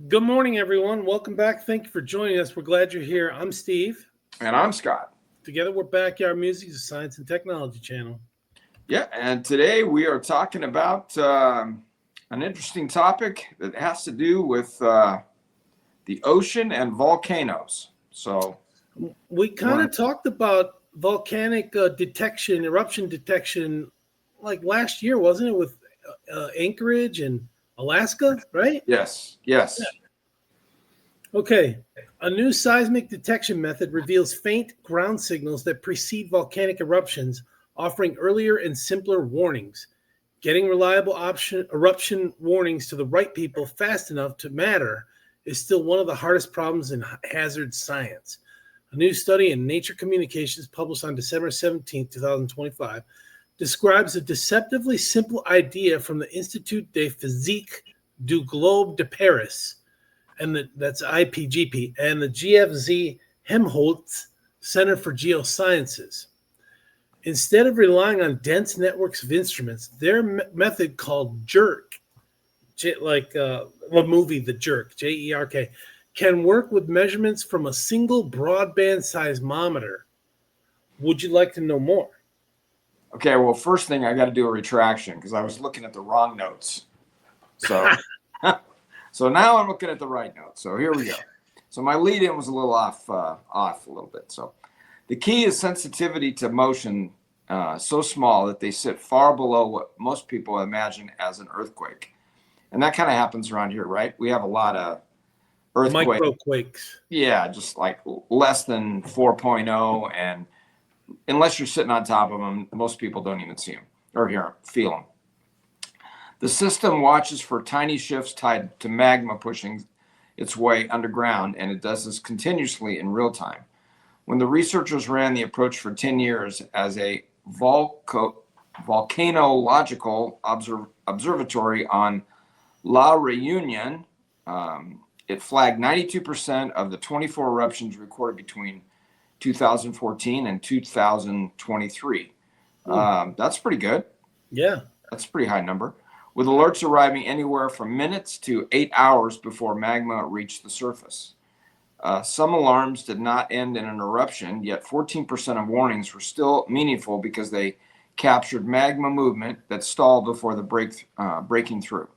Good morning, everyone. Welcome back. Thank you for joining us. We're glad you're here. I'm Steve. And I'm Scott. Together, we're Backyard Music, the Science and Technology channel. Yeah, and today we are talking about an interesting topic that has to do with the ocean and volcanoes. So we kind of talked about volcanic detection, eruption detection, like last year, wasn't it, with Anchorage and Alaska, right? Yes. Yeah. Okay. A new seismic detection method reveals faint ground signals that precede volcanic eruptions, offering earlier and simpler warnings. Getting reliable eruption warnings to the right people fast enough to matter is still one of the hardest problems in hazard science. A new study in Nature Communications published on December 17, 2025, describes a deceptively simple idea from the Institut de Physique du Globe de Paris, and that's IPGP, and the GFZ Helmholtz Centre for Geosciences. Instead of relying on dense networks of instruments, their method called jerk, like the movie The Jerk, Jerk, can work with measurements from a single broadband seismometer. Would you like to know more? Okay, well, first thing I got to do a retraction because I was looking at the wrong notes. So, so now I'm looking at the right notes. So here we go. So my lead-in was a little off a little bit. So the key is sensitivity to motion so small that they sit far below what most people imagine as an earthquake. And that kind of happens around here, right? We have a lot of earthquakes. Microquakes. Yeah, just like less than 4.0. And unless you're sitting on top of them, most people don't even see them or hear them, feel them. The system watches for tiny shifts tied to magma pushing its way underground, and it does this continuously in real time. When the researchers ran the approach for 10 years as a volcanological observatory on La Réunion, it flagged 92% of the 24 eruptions recorded between 2014 and 2023. That's pretty good. Yeah. That's a pretty high number, with alerts arriving anywhere from minutes to 8 hours before magma reached the surface. Some alarms did not end in an eruption, yet 14% of warnings were still meaningful because they captured magma movement that stalled before the breaking through.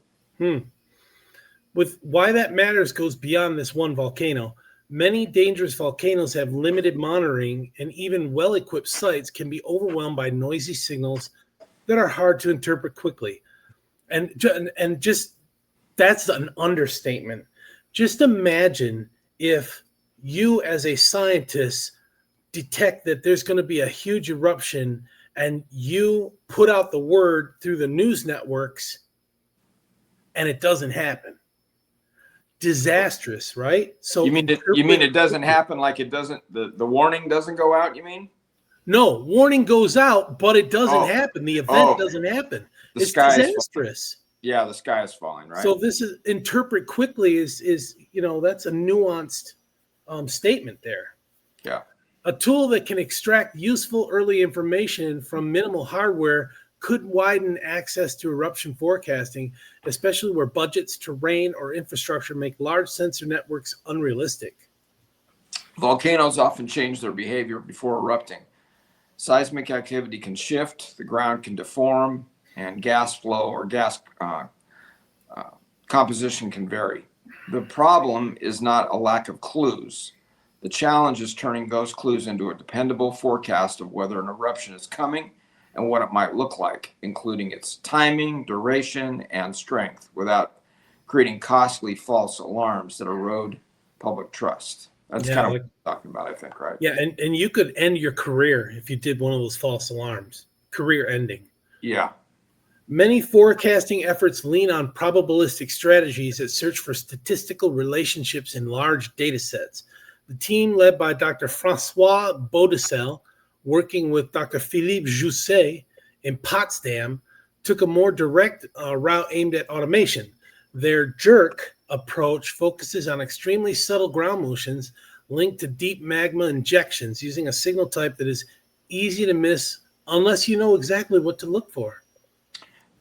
With why that matters goes beyond this one volcano. Many dangerous volcanoes have limited monitoring, and even well-equipped sites can be overwhelmed by noisy signals that are hard to interpret quickly. And just that's an understatement. Just imagine if you, as a scientist, detect that there's going to be a huge eruption, and you put out the word through the news networks, and it doesn't happen. Disastrous, right? So you mean it doesn't happen, like it doesn't, the warning doesn't go out, you mean? No, warning goes out, but it doesn't happen. The event doesn't happen. It's disastrous. Yeah, the sky is falling, right? So this is interpret quickly is that's a nuanced statement there. Yeah. A tool that can extract useful early information from minimal hardware could widen access to eruption forecasting, especially where budgets, terrain, or infrastructure make large sensor networks unrealistic. Volcanoes often change their behavior before erupting. Seismic activity can shift, the ground can deform, and gas flow or gas composition can vary. The problem is not a lack of clues. The challenge is turning those clues into a dependable forecast of whether an eruption is coming and what it might look like, including its timing, duration, and strength, without creating costly false alarms that erode public trust. That's kind of what we're talking about, I think, right? Yeah, and you could end your career if you did one of those false alarms. Career ending. Yeah. Many forecasting efforts lean on probabilistic strategies that search for statistical relationships in large data sets. The team, led by Dr. Francois Baudisel, working with Dr. Philippe Jousset in Potsdam, took a more direct route aimed at automation. Their jerk approach focuses on extremely subtle ground motions linked to deep magma injections using a signal type that is easy to miss unless you know exactly what to look for.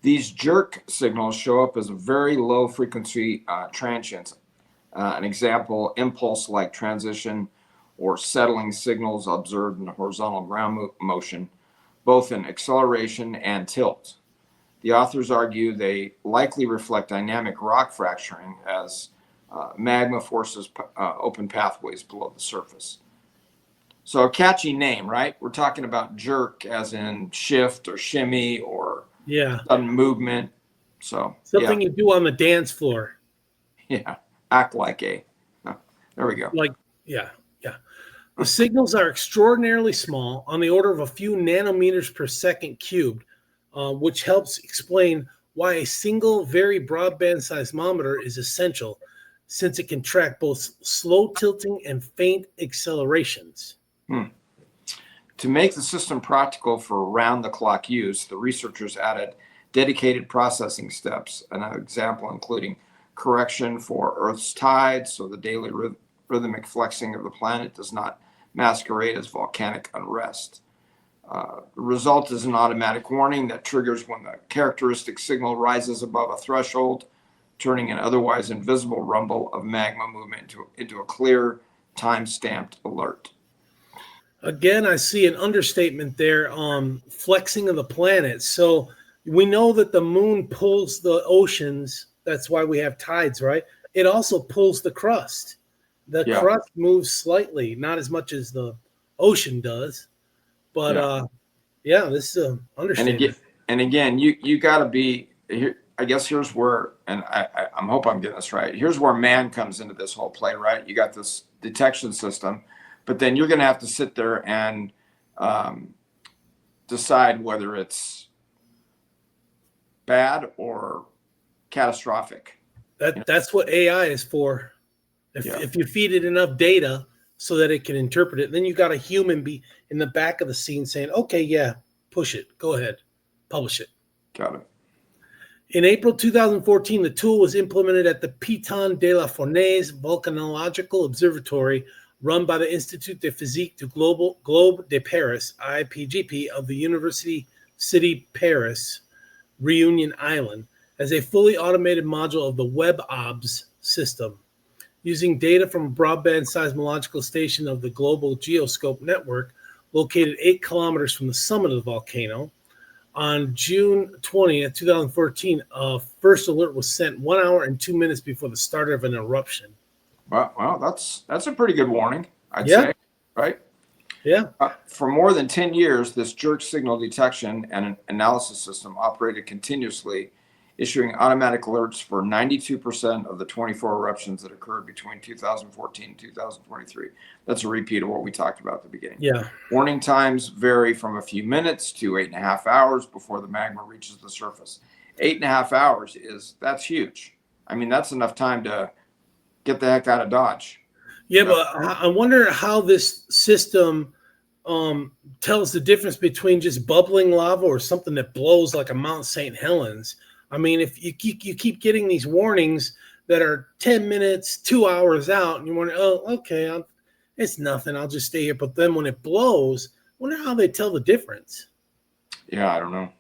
These jerk signals show up as very low frequency transients An example, impulse-like transition or settling signals observed in horizontal ground motion, both in acceleration and tilt. The authors argue they likely reflect dynamic rock fracturing as magma forces open pathways below the surface. So a catchy name, right? We're talking about jerk as in shift or shimmy or sudden movement. So something you do on the dance floor. Yeah, act like a. There we go. Yeah. The signals are extraordinarily small, on the order of a few nanometers per second cubed, which helps explain why a single very broadband seismometer is essential, since it can track both slow tilting and faint accelerations. To make the system practical for round-the-clock use, the researchers added dedicated processing steps, an example including correction for Earth's tides, so the daily rhythmic flexing of the planet does not masquerade as volcanic unrest. The result is an automatic warning that triggers when the characteristic signal rises above a threshold, turning an otherwise invisible rumble of magma movement into a clear, time-stamped alert. Again, I see an understatement there on flexing of the planet. So we know that the moon pulls the oceans. That's why we have tides, right? It also pulls the crust. The crust moves slightly, not as much as the ocean does. But this is an understatement. And again, you got to be here. I guess here's where, and I hope I'm getting this right. Here's where man comes into this whole play, right? You got this detection system, but then you're going to have to sit there and decide whether it's bad or catastrophic. That's what AI is for. If you feed it enough data so that it can interpret it, then you got a human be in the back of the scene saying, okay, yeah, push it. Go ahead. Publish it. Got it. In April 2014, the tool was implemented at the Piton de la Fournaise Volcanological Observatory run by the Institut de Physique du Globe de Paris, IPGP, of the University City Paris, Reunion Island, as a fully automated module of the WebOBS system. Using data from a broadband seismological station of the Global Geoscope Network, located 8 kilometers from the summit of the volcano, on June 20th, 2014, a first alert was sent 1 hour and 2 minutes before the start of an eruption. Well, that's a pretty good warning, I'd say, right? Yeah. For more than 10 years, this jerk signal detection and analysis system operated continuously, issuing automatic alerts for 92% of the 24 eruptions that occurred between 2014 and 2023. That's a repeat of what we talked about at the beginning. Yeah. Warning times vary from a few minutes to 8.5 hours before the magma reaches the surface. 8.5 hours that's huge. I mean, that's enough time to get the heck out of Dodge. Yeah, but I wonder how this system tells the difference between just bubbling lava or something that blows like a Mount St. Helens. I mean, if you keep getting these warnings that are 10 minutes, 2 hours out, and you wonder, oh, okay, it's nothing. I'll just stay here. But then when it blows, I wonder how they tell the difference. Yeah, I don't know.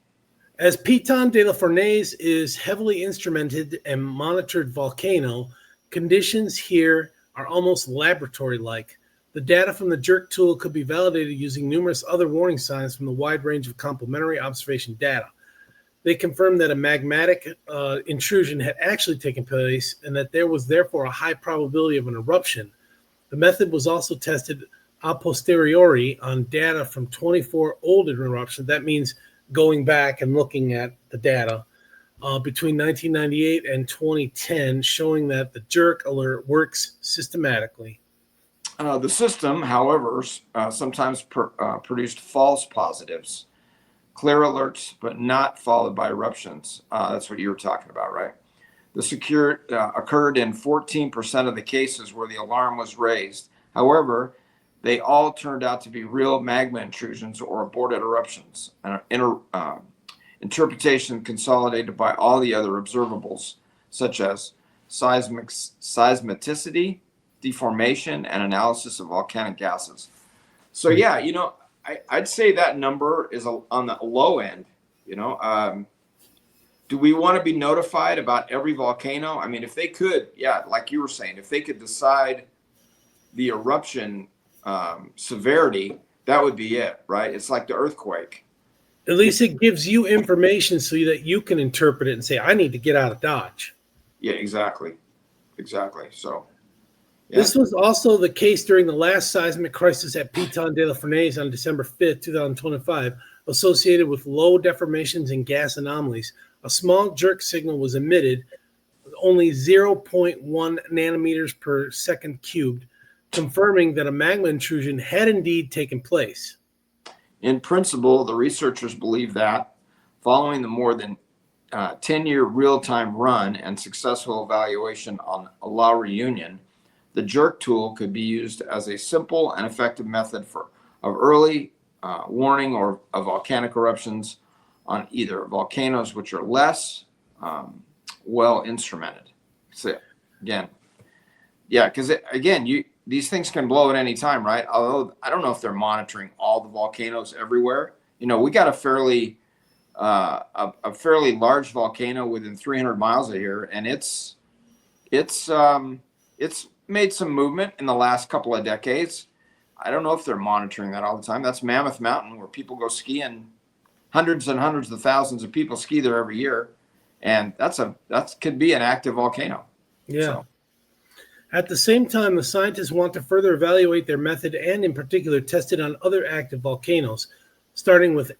As Piton de la Fournaise is heavily instrumented and monitored volcano, conditions here are almost laboratory-like. The data from the jerk tool could be validated using numerous other warning signs from the wide range of complementary observation data. They confirmed that a magmatic intrusion had actually taken place and that there was therefore a high probability of an eruption. The method was also tested a posteriori on data from 24 older eruptions. That means going back and looking at the data between 1998 and 2010, showing that the jerk alert works systematically. The system, however, sometimes produced false positives. Clear alerts, but not followed by eruptions. That's what you were talking about, right? This occurred in 14% of the cases where the alarm was raised. However, they all turned out to be real magma intrusions or aborted eruptions. Interpretation consolidated by all the other observables, such as seismicity, deformation, and analysis of volcanic gases. So yeah, I'd say that number is on the low end. do we want to be notified about every volcano? I mean, if they could, yeah, like you were saying, if they could decide the eruption severity, that would be it, right? It's like the earthquake. At least it gives you information so that you can interpret it and say, I need to get out of Dodge. Yeah, exactly. So yeah. This was also the case during the last seismic crisis at Piton de la Fournaise on December 5th, 2025, associated with low deformations and gas anomalies. A small jerk signal was emitted, only 0.1 nanometers per second cubed, confirming that a magma intrusion had indeed taken place. In principle, the researchers believe that following the more than 10-year real-time run and successful evaluation on La Reunion, the jerk tool could be used as a simple and effective method of early warning of volcanic eruptions on either volcanoes which are less well instrumented. So again, yeah, because these things can blow at any time, right? Although I don't know if they're monitoring all the volcanoes everywhere. You know, we got a fairly large volcano within 300 miles of here, and it's made some movement in the last couple of decades. I don't know if they're monitoring that all the time. That's Mammoth Mountain, where people go skiing. Hundreds and hundreds of thousands of people ski there every year, and that could be an active volcano. Yeah. So. At the same time, the scientists want to further evaluate their method and, in particular, test it on other active volcanoes, starting with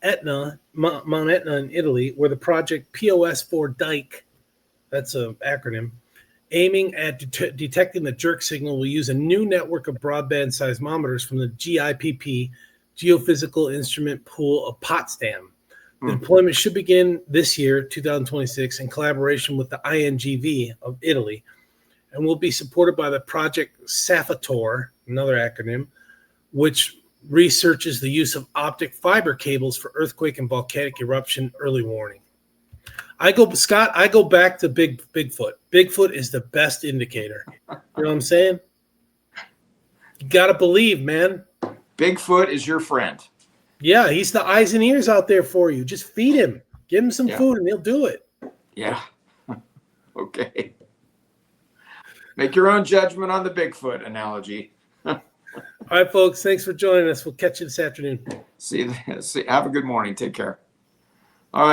Mount Etna in Italy, where the project POS4 Dike, that's an acronym, aiming at detecting the jerk signal, will use a new network of broadband seismometers from the GIPP, Geophysical Instrument Pool of Potsdam. The deployment should begin this year, 2026, in collaboration with the INGV of Italy, and will be supported by the project SAFATOR, another acronym, which researches the use of optic fiber cables for earthquake and volcanic eruption early warning. I go back to Bigfoot. Bigfoot is the best indicator. You know what I'm saying? You got to believe, man. Bigfoot is your friend. Yeah, he's the eyes and ears out there for you. Just feed him. Give him some food and he'll do it. Yeah. Okay. Make your own judgment on the Bigfoot analogy. All right, folks. Thanks for joining us. We'll catch you this afternoon. See. Have a good morning. Take care. All right.